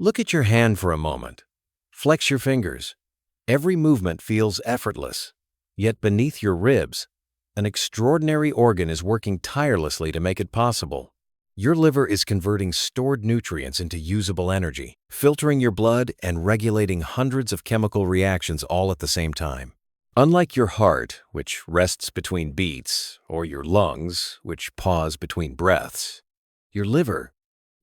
Look at your hand for a moment. Flex your fingers. Every movement feels effortless. Yet beneath your ribs, an extraordinary organ is working tirelessly to make it possible. Your liver is converting stored nutrients into usable energy, filtering your blood and regulating hundreds of chemical reactions all at the same time. Unlike your heart, which rests between beats, or your lungs, which pause between breaths, your liver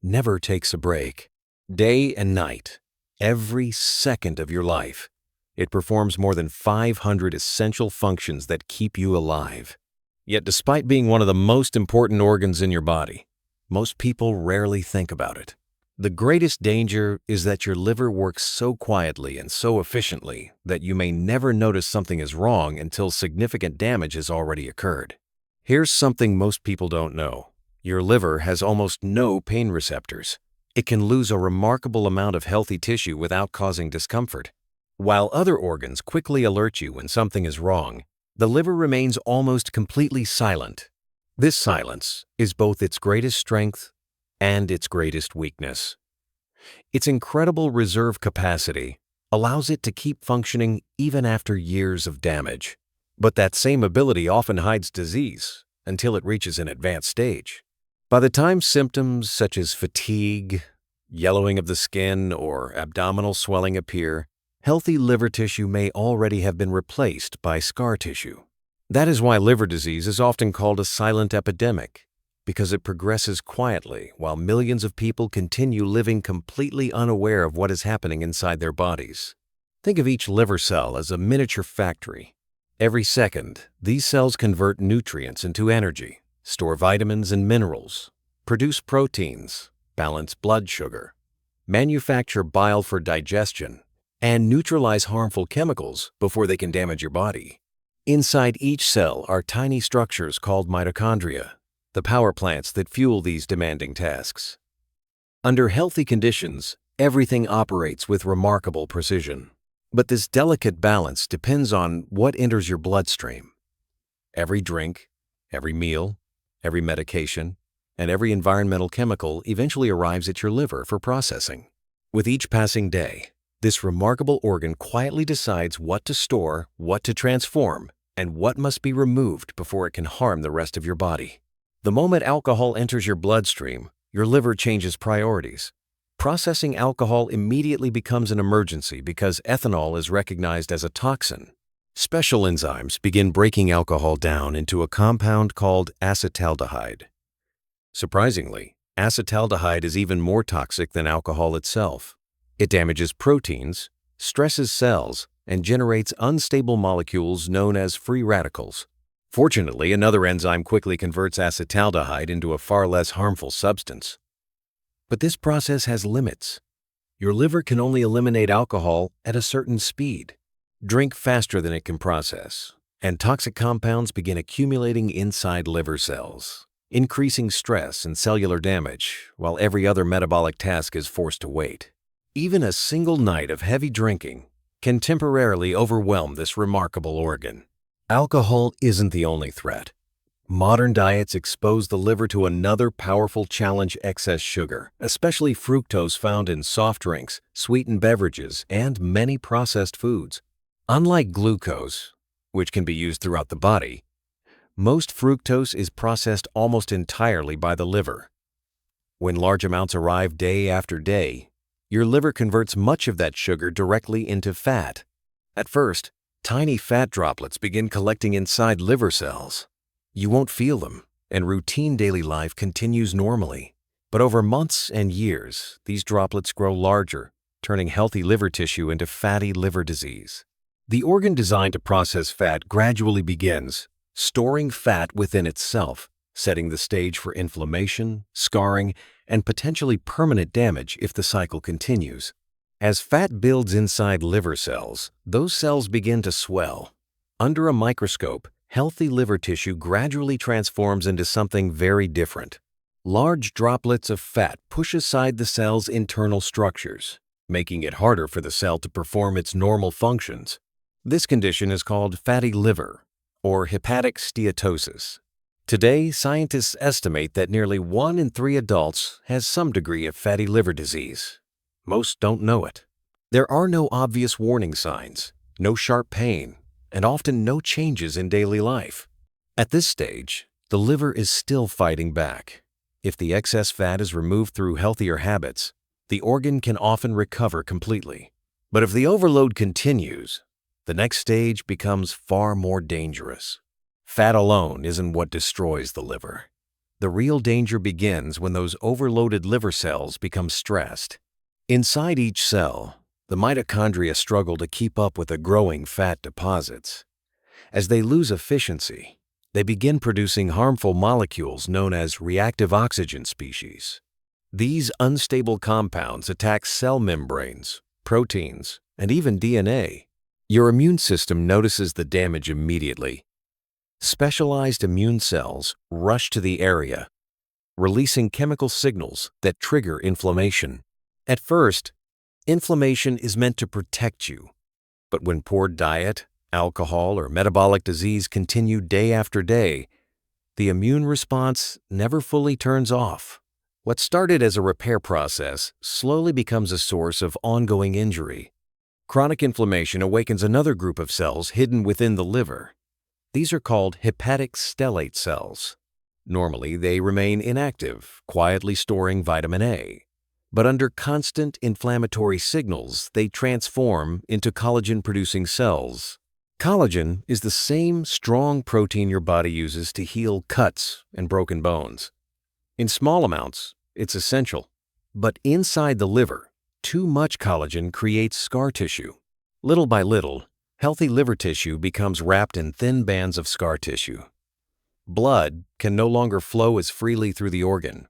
never takes a break. Day and night, every second of your life, it performs more than 500 essential functions that keep you alive. Yet despite being one of the most important organs in your body, most people rarely think about it. The greatest danger is that your liver works so quietly and so efficiently that you may never notice something is wrong until significant damage has already occurred. Here's something most people don't know. Your liver has almost no pain receptors. It can lose a remarkable amount of healthy tissue without causing discomfort. While other organs quickly alert you when something is wrong, the liver remains almost completely silent. This silence is both its greatest strength and its greatest weakness. Its incredible reserve capacity allows it to keep functioning even after years of damage. But that same ability often hides disease until it reaches an advanced stage. By the time symptoms such as fatigue, yellowing of the skin, or abdominal swelling appear, healthy liver tissue may already have been replaced by scar tissue. That is why liver disease is often called a silent epidemic, because it progresses quietly while millions of people continue living completely unaware of what is happening inside their bodies. Think of each liver cell as a miniature factory. Every second, these cells convert nutrients into energy, store vitamins and minerals, produce proteins, balance blood sugar, manufacture bile for digestion, and neutralize harmful chemicals before they can damage your body. Inside each cell are tiny structures called mitochondria, the power plants that fuel these demanding tasks. Under healthy conditions, everything operates with remarkable precision. But this delicate balance depends on what enters your bloodstream. Every drink, every meal, every medication, and every environmental chemical eventually arrives at your liver for processing. With each passing day, this remarkable organ quietly decides what to store, what to transform, and what must be removed before it can harm the rest of your body. The moment alcohol enters your bloodstream, your liver changes priorities. Processing alcohol immediately becomes an emergency because ethanol is recognized as a toxin. Special enzymes begin breaking alcohol down into a compound called acetaldehyde. Surprisingly, acetaldehyde is even more toxic than alcohol itself. It damages proteins, stresses cells, and generates unstable molecules known as free radicals. Fortunately, another enzyme quickly converts acetaldehyde into a far less harmful substance. But this process has limits. Your liver can only eliminate alcohol at a certain speed. Drink faster than it can process, and toxic compounds begin accumulating inside liver cells, increasing stress and cellular damage, while every other metabolic task is forced to wait. Even a single night of heavy drinking can temporarily overwhelm this remarkable organ. Alcohol isn't the only threat. Modern diets expose the liver to another powerful challenge: excess sugar, especially fructose found in soft drinks, sweetened beverages, and many processed foods. Unlike glucose, which can be used throughout the body, most fructose is processed almost entirely by the liver. When large amounts arrive day after day, your liver converts much of that sugar directly into fat. At first, tiny fat droplets begin collecting inside liver cells. You won't feel them, and routine daily life continues normally. But over months and years, these droplets grow larger, turning healthy liver tissue into fatty liver disease. The organ designed to process fat gradually begins storing fat within itself, setting the stage for inflammation, scarring, and potentially permanent damage if the cycle continues. As fat builds inside liver cells, those cells begin to swell. Under a microscope, healthy liver tissue gradually transforms into something very different. Large droplets of fat push aside the cell's internal structures, making it harder for the cell to perform its normal functions. This condition is called fatty liver, or hepatic steatosis. Today, scientists estimate that nearly 1 in 3 adults has some degree of fatty liver disease. Most don't know it. There are no obvious warning signs, no sharp pain, and often no changes in daily life. At this stage, the liver is still fighting back. If the excess fat is removed through healthier habits, the organ can often recover completely. But if the overload continues, the next stage becomes far more dangerous. Fat alone isn't what destroys the liver. The real danger begins when those overloaded liver cells become stressed. Inside each cell, the mitochondria struggle to keep up with the growing fat deposits. As they lose efficiency, they begin producing harmful molecules known as reactive oxygen species. These unstable compounds attack cell membranes, proteins, and even DNA. Your immune system notices the damage immediately. Specialized immune cells rush to the area, releasing chemical signals that trigger inflammation. At first, inflammation is meant to protect you, but when poor diet, alcohol, or metabolic disease continue day after day, the immune response never fully turns off. What started as a repair process slowly becomes a source of ongoing injury. Chronic inflammation awakens another group of cells hidden within the liver. These are called hepatic stellate cells. Normally, they remain inactive, quietly storing vitamin A. But under constant inflammatory signals, they transform into collagen-producing cells. Collagen is the same strong protein your body uses to heal cuts and broken bones. In small amounts, it's essential. But inside the liver, too much collagen creates scar tissue. Little by little, healthy liver tissue becomes wrapped in thin bands of scar tissue. Blood can no longer flow as freely through the organ,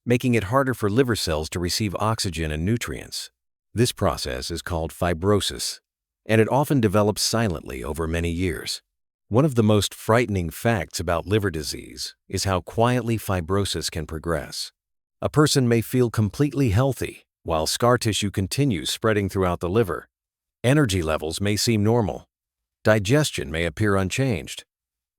making it harder for liver cells to receive oxygen and nutrients. This process is called fibrosis, and it often develops silently over many years. One of the most frightening facts about liver disease is how quietly fibrosis can progress. A person may feel completely healthy while scar tissue continues spreading throughout the liver. Energy levels may seem normal. Digestion may appear unchanged.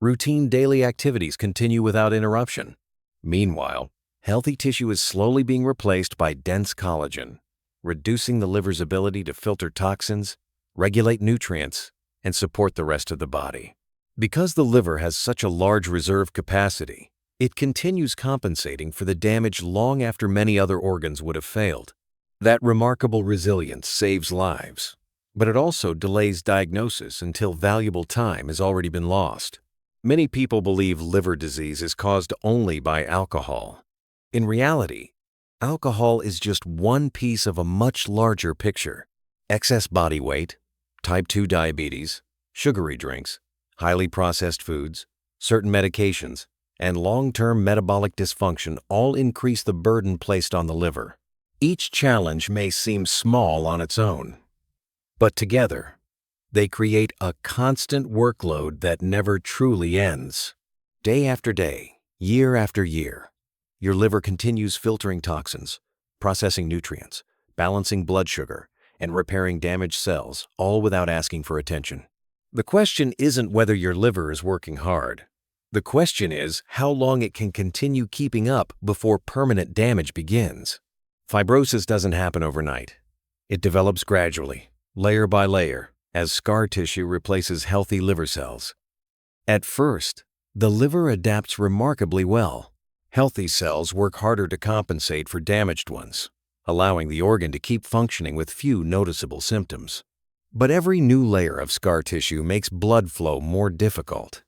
Routine daily activities continue without interruption. Meanwhile, healthy tissue is slowly being replaced by dense collagen, reducing the liver's ability to filter toxins, regulate nutrients, and support the rest of the body. Because the liver has such a large reserve capacity, it continues compensating for the damage long after many other organs would have failed. That remarkable resilience saves lives, but it also delays diagnosis until valuable time has already been lost. Many people believe liver disease is caused only by alcohol. In reality, alcohol is just one piece of a much larger picture. Excess body weight, type 2 diabetes, sugary drinks, highly processed foods, certain medications, and long-term metabolic dysfunction all increase the burden placed on the liver. Each challenge may seem small on its own, but together, they create a constant workload that never truly ends. Day after day, year after year, your liver continues filtering toxins, processing nutrients, balancing blood sugar, and repairing damaged cells, all without asking for attention. The question isn't whether your liver is working hard. The question is how long it can continue keeping up before permanent damage begins. Fibrosis doesn't happen overnight. It develops gradually, layer by layer, as scar tissue replaces healthy liver cells. At first, the liver adapts remarkably well. Healthy cells work harder to compensate for damaged ones, allowing the organ to keep functioning with few noticeable symptoms. But every new layer of scar tissue makes blood flow more difficult.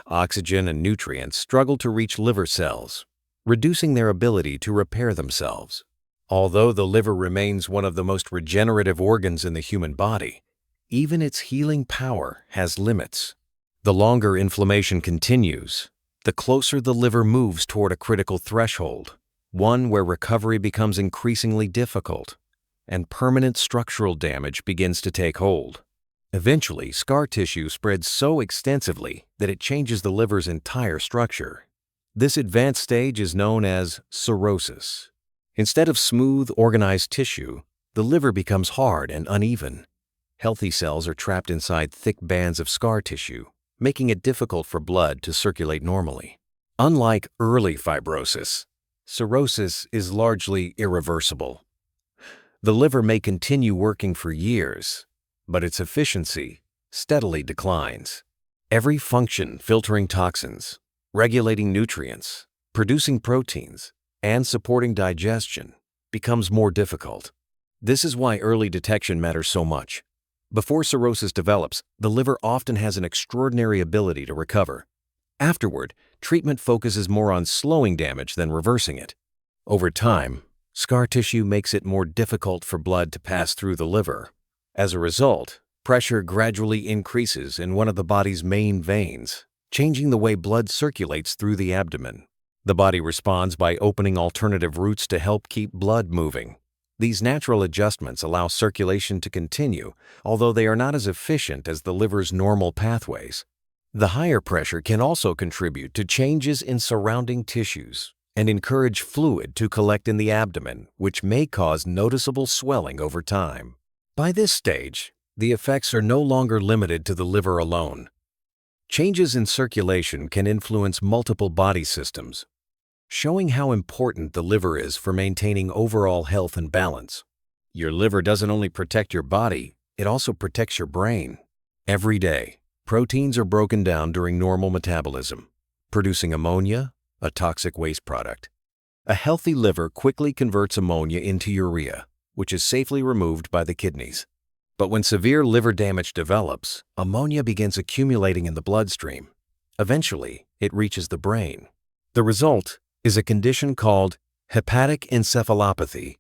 Oxygen and nutrients struggle to reach liver cells, reducing their ability to repair themselves. Although the liver remains one of the most regenerative organs in the human body, even its healing power has limits. The longer inflammation continues, the closer the liver moves toward a critical threshold, one where recovery becomes increasingly difficult, and permanent structural damage begins to take hold. Eventually, scar tissue spreads so extensively that it changes the liver's entire structure. This advanced stage is known as cirrhosis. Instead of smooth, organized tissue, the liver becomes hard and uneven. Healthy cells are trapped inside thick bands of scar tissue, making it difficult for blood to circulate normally. Unlike early fibrosis, cirrhosis is largely irreversible. The liver may continue working for years, but its efficiency steadily declines. Every function, filtering toxins, regulating nutrients, producing proteins, and supporting digestion, becomes more difficult. This is why early detection matters so much. Before cirrhosis develops, the liver often has an extraordinary ability to recover. Afterward, treatment focuses more on slowing damage than reversing it. Over time, scar tissue makes it more difficult for blood to pass through the liver. As a result, pressure gradually increases in one of the body's main veins, changing the way blood circulates through the abdomen. The body responds by opening alternative routes to help keep blood moving. These natural adjustments allow circulation to continue, although they are not as efficient as the liver's normal pathways. The higher pressure can also contribute to changes in surrounding tissues and encourage fluid to collect in the abdomen, which may cause noticeable swelling over time. By this stage, the effects are no longer limited to the liver alone. Changes in circulation can influence multiple body systems, showing how important the liver is for maintaining overall health and balance. Your liver doesn't only protect your body, it also protects your brain. Every day, proteins are broken down during normal metabolism, producing ammonia, a toxic waste product. A healthy liver quickly converts ammonia into urea, which is safely removed by the kidneys. But when severe liver damage develops, ammonia begins accumulating in the bloodstream. Eventually, it reaches the brain. The result is a condition called hepatic encephalopathy.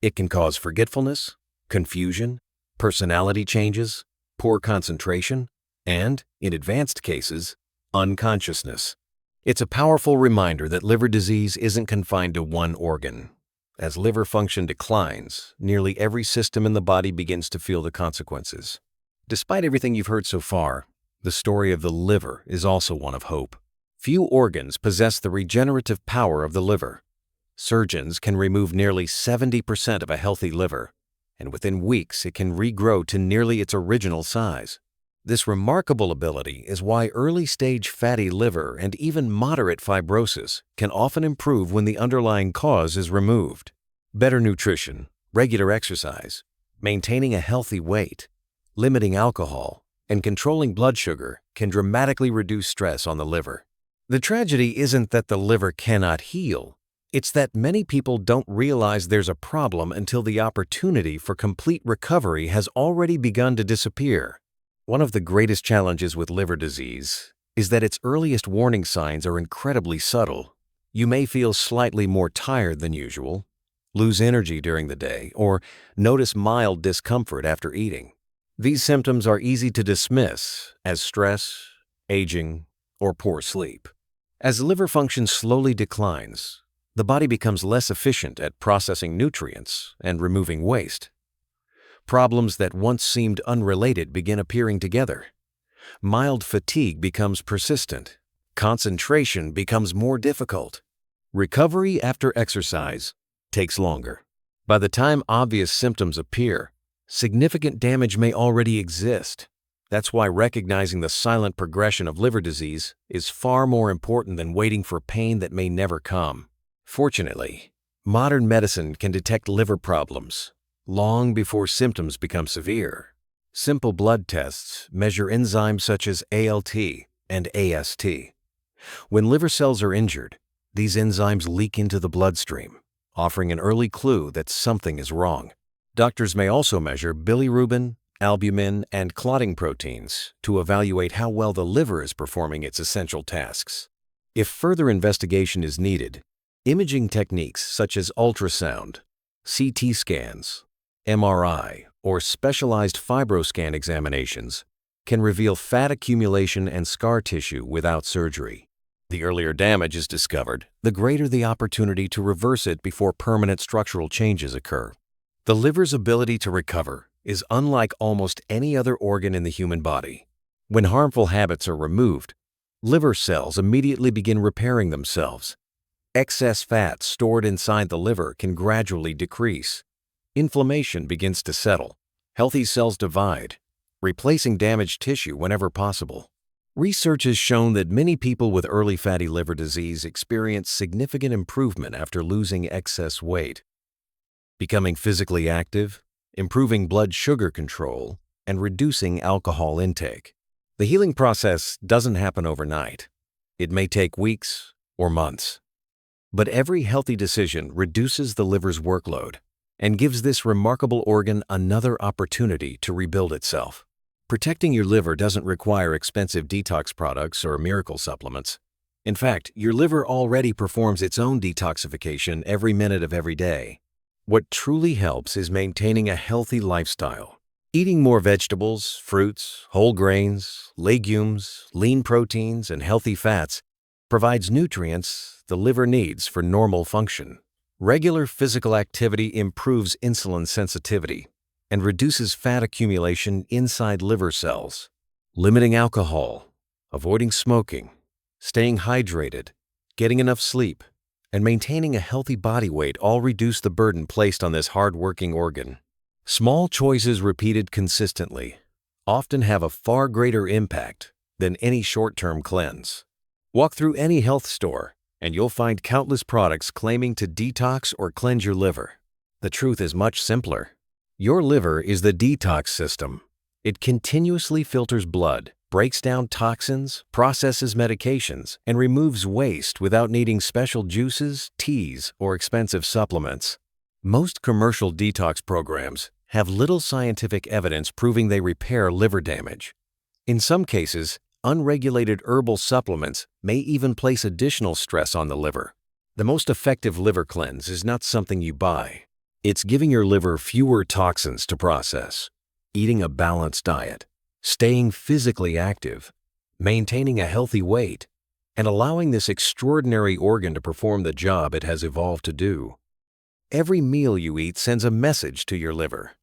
It can cause forgetfulness, confusion, personality changes, poor concentration, and, in advanced cases, unconsciousness. It's a powerful reminder that liver disease isn't confined to one organ. As liver function declines, nearly every system in the body begins to feel the consequences. Despite everything you've heard so far, the story of the liver is also one of hope. Few organs possess the regenerative power of the liver. Surgeons can remove nearly 70% of a healthy liver, and within weeks it can regrow to nearly its original size. This remarkable ability is why early-stage fatty liver and even moderate fibrosis can often improve when the underlying cause is removed. Better nutrition, regular exercise, maintaining a healthy weight, limiting alcohol, and controlling blood sugar can dramatically reduce stress on the liver. The tragedy isn't that the liver cannot heal. It's that many people don't realize there's a problem until the opportunity for complete recovery has already begun to disappear. One of the greatest challenges with liver disease is that its earliest warning signs are incredibly subtle. You may feel slightly more tired than usual, lose energy during the day, or notice mild discomfort after eating. These symptoms are easy to dismiss as stress, aging, or poor sleep. As liver function slowly declines, the body becomes less efficient at processing nutrients and removing waste. Problems that once seemed unrelated begin appearing together. Mild fatigue becomes persistent. Concentration becomes more difficult. Recovery after exercise takes longer. By the time obvious symptoms appear, significant damage may already exist. That's why recognizing the silent progression of liver disease is far more important than waiting for pain that may never come. Fortunately, modern medicine can detect liver problems long before symptoms become severe. Simple blood tests measure enzymes such as ALT and AST. When liver cells are injured, these enzymes leak into the bloodstream, offering an early clue that something is wrong. Doctors may also measure bilirubin, albumin, and clotting proteins to evaluate how well the liver is performing its essential tasks. If further investigation is needed, imaging techniques such as ultrasound, CT scans, MRI, or specialized fibroscan examinations can reveal fat accumulation and scar tissue without surgery. The earlier damage is discovered, the greater the opportunity to reverse it before permanent structural changes occur. The liver's ability to recover is unlike almost any other organ in the human body. When harmful habits are removed, liver cells immediately begin repairing themselves. Excess fat stored inside the liver can gradually decrease. Inflammation begins to settle. Healthy cells divide, replacing damaged tissue whenever possible. Research has shown that many people with early fatty liver disease experience significant improvement after losing excess weight. becoming physically active, improving blood sugar control, and reducing alcohol intake. The healing process doesn't happen overnight. It may take weeks or months. But every healthy decision reduces the liver's workload and gives this remarkable organ another opportunity to rebuild itself. Protecting your liver doesn't require expensive detox products or miracle supplements. In fact, your liver already performs its own detoxification every minute of every day. What truly helps is maintaining a healthy lifestyle. Eating more vegetables, fruits, whole grains, legumes, lean proteins, and healthy fats provides nutrients the liver needs for normal function. Regular physical activity improves insulin sensitivity and reduces fat accumulation inside liver cells. Limiting alcohol, avoiding smoking, staying hydrated, getting enough sleep, and maintaining a healthy body weight all reduce the burden placed on this hard-working organ. Small choices repeated consistently often have a far greater impact than any short-term cleanse. Walk through any health store, and you'll find countless products claiming to detox or cleanse your liver. The truth is much simpler. Your liver is the detox system. It continuously filters blood, breaks down toxins, processes medications, and removes waste without needing special juices, teas, or expensive supplements. Most commercial detox programs have little scientific evidence proving they repair liver damage. In some cases, unregulated herbal supplements may even place additional stress on the liver. The most effective liver cleanse is not something you buy. It's giving your liver fewer toxins to process, eating a balanced diet, staying physically active, maintaining a healthy weight, and allowing this extraordinary organ to perform the job it has evolved to do. Every meal you eat sends a message to your liver.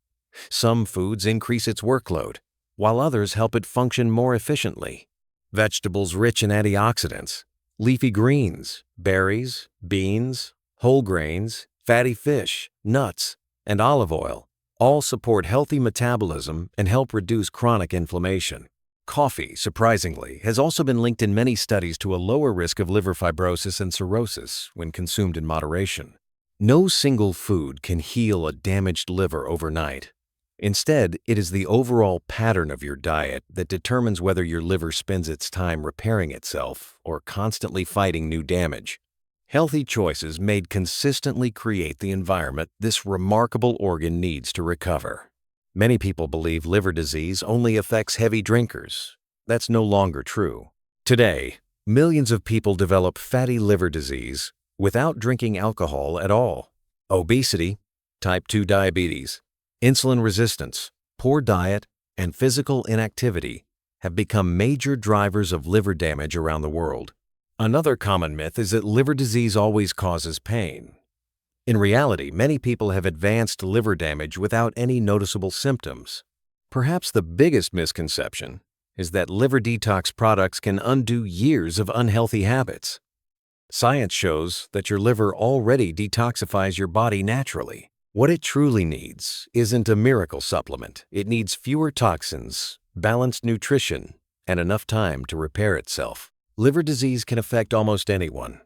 Some foods increase its workload, while others help it function more efficiently. Vegetables rich in antioxidants, leafy greens, berries, beans, whole grains, fatty fish, nuts, and olive oil all support healthy metabolism and help reduce chronic inflammation. Coffee, surprisingly, has also been linked in many studies to a lower risk of liver fibrosis and cirrhosis when consumed in moderation. No single food can heal a damaged liver overnight. Instead, it is the overall pattern of your diet that determines whether your liver spends its time repairing itself or constantly fighting new damage. Healthy choices made consistently create the environment this remarkable organ needs to recover. Many people believe liver disease only affects heavy drinkers. That's no longer true. Today, millions of people develop fatty liver disease without drinking alcohol at all. Obesity, type 2 diabetes, insulin resistance, poor diet, and physical inactivity have become major drivers of liver damage around the world. Another common myth is that liver disease always causes pain. In reality, many people have advanced liver damage without any noticeable symptoms. Perhaps the biggest misconception is that liver detox products can undo years of unhealthy habits. Science shows that your liver already detoxifies your body naturally. What it truly needs isn't a miracle supplement. It needs fewer toxins, balanced nutrition, and enough time to repair itself. Liver disease can affect almost anyone,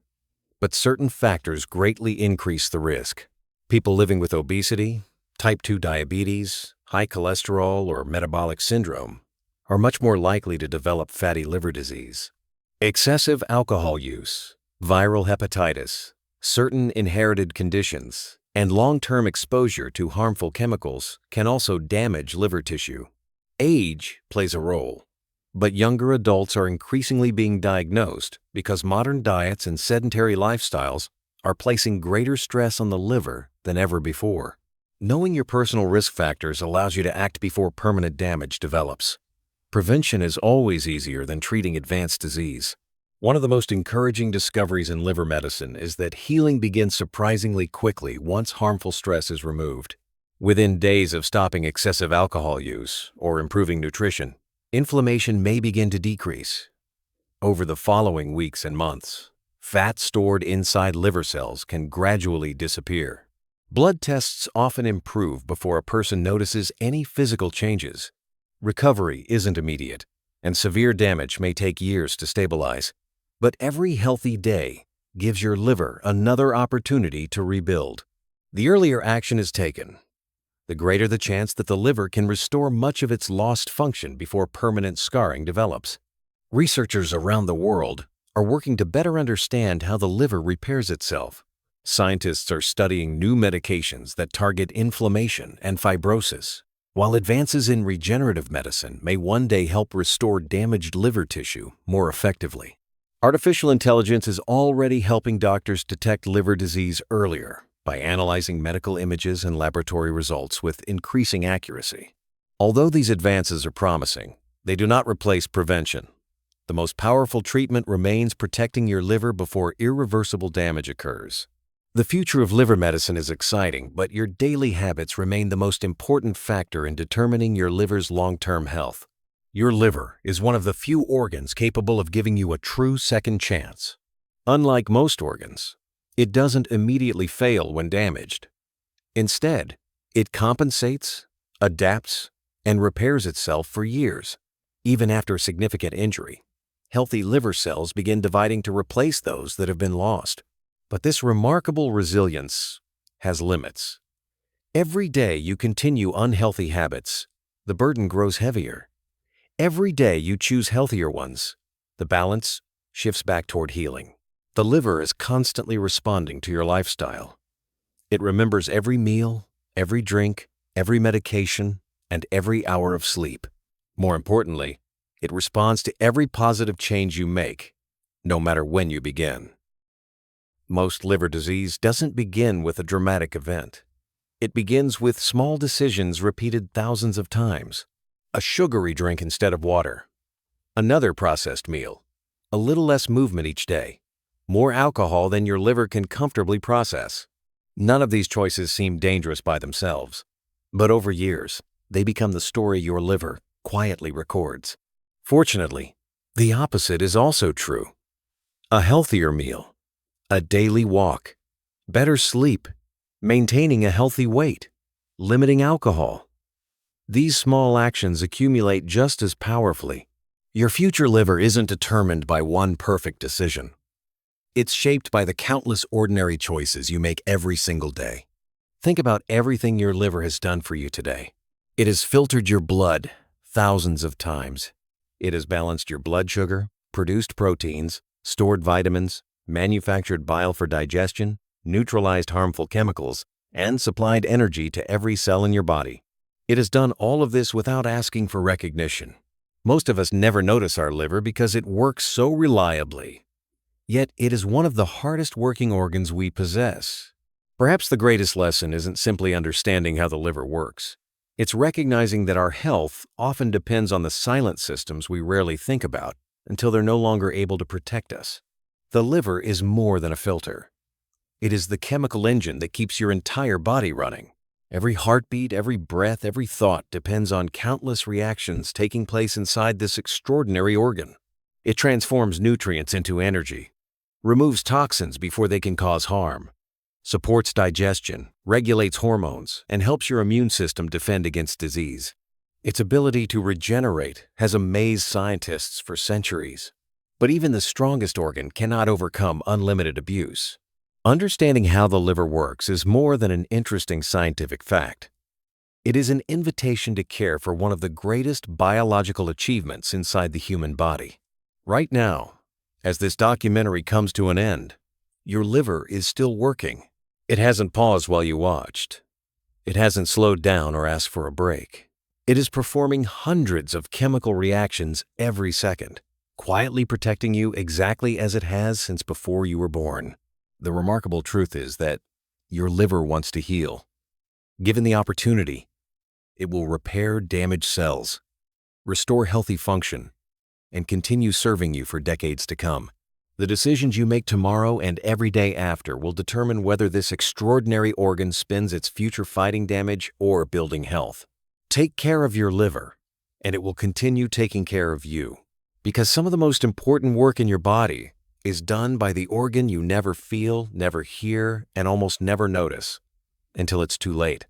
but certain factors greatly increase the risk. People living with obesity, type 2 diabetes, high cholesterol, or metabolic syndrome are much more likely to develop fatty liver disease. Excessive alcohol use, viral hepatitis, certain inherited conditions, and long-term exposure to harmful chemicals can also damage liver tissue. Age plays a role, but younger adults are increasingly being diagnosed because modern diets and sedentary lifestyles are placing greater stress on the liver than ever before. Knowing your personal risk factors allows you to act before permanent damage develops. Prevention is always easier than treating advanced disease. One of the most encouraging discoveries in liver medicine is that healing begins surprisingly quickly once harmful stress is removed. Within days of stopping excessive alcohol use or improving nutrition, inflammation may begin to decrease. Over the following weeks and months, fat stored inside liver cells can gradually disappear. Blood tests often improve before a person notices any physical changes. Recovery isn't immediate, and severe damage may take years to stabilize. But every healthy day gives your liver another opportunity to rebuild. The earlier action is taken, the greater the chance that the liver can restore much of its lost function before permanent scarring develops. Researchers around the world are working to better understand how the liver repairs itself. Scientists are studying new medications that target inflammation and fibrosis, while advances in regenerative medicine may one day help restore damaged liver tissue more effectively. Artificial intelligence is already helping doctors detect liver disease earlier by analyzing medical images and laboratory results with increasing accuracy. Although these advances are promising, they do not replace prevention. The most powerful treatment remains protecting your liver before irreversible damage occurs. The future of liver medicine is exciting, but your daily habits remain the most important factor in determining your liver's long-term health. Your liver is one of the few organs capable of giving you a true second chance. Unlike most organs, it doesn't immediately fail when damaged. Instead, it compensates, adapts, and repairs itself for years. Even after significant injury, healthy liver cells begin dividing to replace those that have been lost. But this remarkable resilience has limits. Every day you continue unhealthy habits, the burden grows heavier. Every day you choose healthier ones, the balance shifts back toward healing. The liver is constantly responding to your lifestyle. It remembers every meal, every drink, every medication, and every hour of sleep. More importantly, it responds to every positive change you make, no matter when you begin. Most liver disease doesn't begin with a dramatic event. It begins with small decisions repeated thousands of times. A sugary drink instead of water, another processed meal, a little less movement each day, more alcohol than your liver can comfortably process. None of these choices seem dangerous by themselves, but over years, they become the story your liver quietly records. Fortunately, the opposite is also true. A healthier meal, a daily walk, better sleep, maintaining a healthy weight, limiting alcohol. These small actions accumulate just as powerfully. Your future liver isn't determined by one perfect decision. It's shaped by the countless ordinary choices you make every single day. Think about everything your liver has done for you today. It has filtered your blood thousands of times. It has balanced your blood sugar, produced proteins, stored vitamins, manufactured bile for digestion, neutralized harmful chemicals, and supplied energy to every cell in your body. It has done all of this without asking for recognition. Most of us never notice our liver because it works so reliably. Yet it is one of the hardest working organs we possess. Perhaps the greatest lesson isn't simply understanding how the liver works. It's recognizing that our health often depends on the silent systems we rarely think about until they're no longer able to protect us. The liver is more than a filter. It is the chemical engine that keeps your entire body running. Every heartbeat, every breath, every thought depends on countless reactions taking place inside this extraordinary organ. It transforms nutrients into energy, removes toxins before they can cause harm, supports digestion, regulates hormones, and helps your immune system defend against disease. Its ability to regenerate has amazed scientists for centuries. But even the strongest organ cannot overcome unlimited abuse. Understanding how the liver works is more than an interesting scientific fact. It is an invitation to care for one of the greatest biological achievements inside the human body. Right now, as this documentary comes to an end, your liver is still working. It hasn't paused while you watched. It hasn't slowed down or asked for a break. It is performing hundreds of chemical reactions every second, quietly protecting you exactly as it has since before you were born. The remarkable truth is that your liver wants to heal. Given the opportunity, it will repair damaged cells, restore healthy function, and continue serving you for decades to come. The decisions you make tomorrow and every day after will determine whether this extraordinary organ spends its future fighting damage or building health. Take care of your liver, and it will continue taking care of you. Because some of the most important work in your body is done by the organ you never feel, never hear, and almost never notice until it's too late.